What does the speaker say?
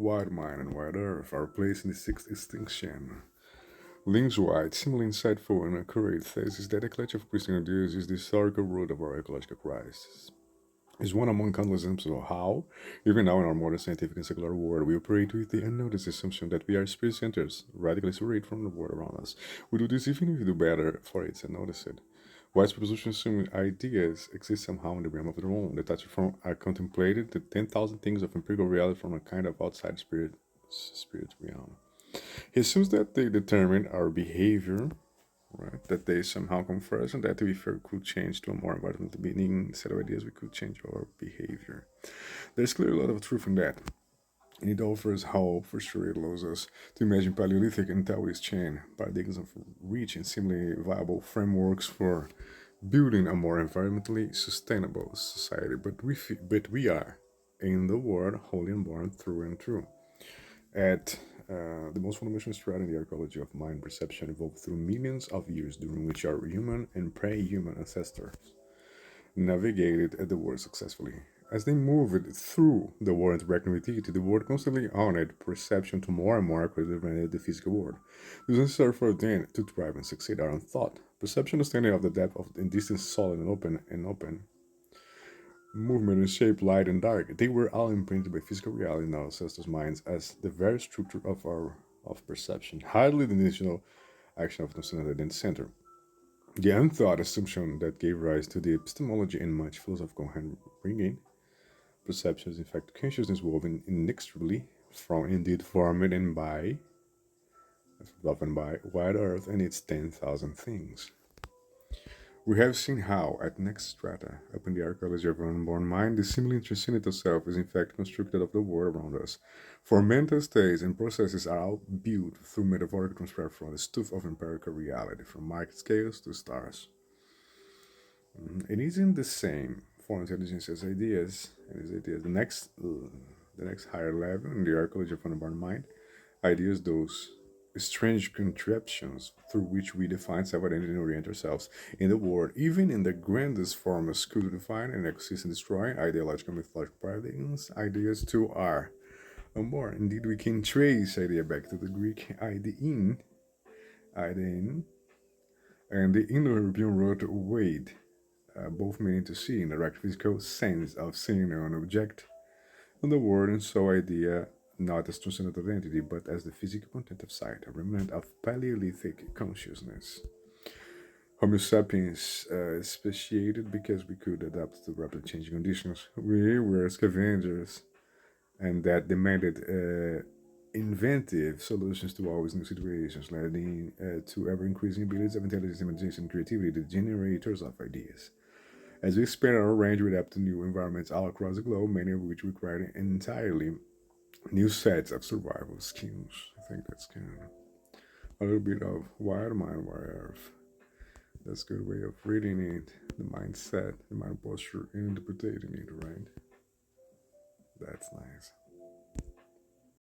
Wide Mind and Wide Earth are placed in the sixth extinction. Links White, similarly insightful and accurate, thesis that the collection of Christian ideas is the historical root of our ecological crisis. Is one among countless examples of how, even now in our modern scientific and secular world, we operate with the unnoticed assumption that we are spirit centers, radically separate from the world around us. We do this even if we do better for it and notice it. White's proposition assuming ideas exist somehow in the realm of their own, that from are contemplated the 10,000 things of empirical reality from a kind of outside spirit realm. He assumes that they determine our behavior, right? That they somehow come first, and that we could change to a more environmental being instead of ideas, we could change our behavior. There's clearly a lot of truth in that. And it offers hope, for sure. It allows us to imagine Paleolithic and Taoist chain paradigms of reaching similarly viable frameworks for building a more environmentally sustainable society. But we are in the world wholly and born through and through. At the most fundamental strata in the archaeology of mind perception evolved through millions of years, during which our human and pre-human ancestors navigated the world successfully. As they moved through the world interacting with it, the world constantly honored perception to more and more accurately represent the physical world. It was necessary for them to thrive and succeed our own thought. Perception, understanding of the depth of the distance, solid and open, movement and shape, light and dark, they were all imprinted by physical reality in our ancestors' minds as the very structure of perception, hardly the initial action of the in the center. The unthought assumption that gave rise to the epistemology and much philosophical hand bringing perceptions, in fact, consciousness woven inextricably from, indeed, formed and by wide earth and its 10,000 things. We have seen how, at next strata, up in the archaeology of unborn mind, the seemingly transcendental self is in fact constructed of the world around us. For mental states and processes are all built through metaphorical transfer from the stuff of empirical reality, from market scales to stars. It isn't the same for intelligence as ideas, The next higher level in the archaeology of unborn mind, ideas those strange contraptions through which we define self-identity and orient ourselves in the world, even in the grandest form of school to define and exist and destroy ideological mythological paradigms, ideas too are unborn. Indeed, we can trace idea back to the Greek idein, and the Indo-European word wade, both meaning to see in the direct physical sense of seeing an object on the world, and so idea not as transcendental identity, but as the physical content of sight, a remnant of Paleolithic consciousness. Homo sapiens speciated because we could adapt to rapidly changing conditions. We were scavengers, and that demanded inventive solutions to always new situations, leading to ever increasing abilities of intelligence, imagination, and creativity, the generators of ideas. As we expand our range, we adapt to new environments all across the globe, many of which require entirely new sets of survival skills. I think that's kind of a little bit of Wide Mind, Wide Earth. That's a good way of reading it, the mindset, the mind posture, and interpreting it, right? That's nice.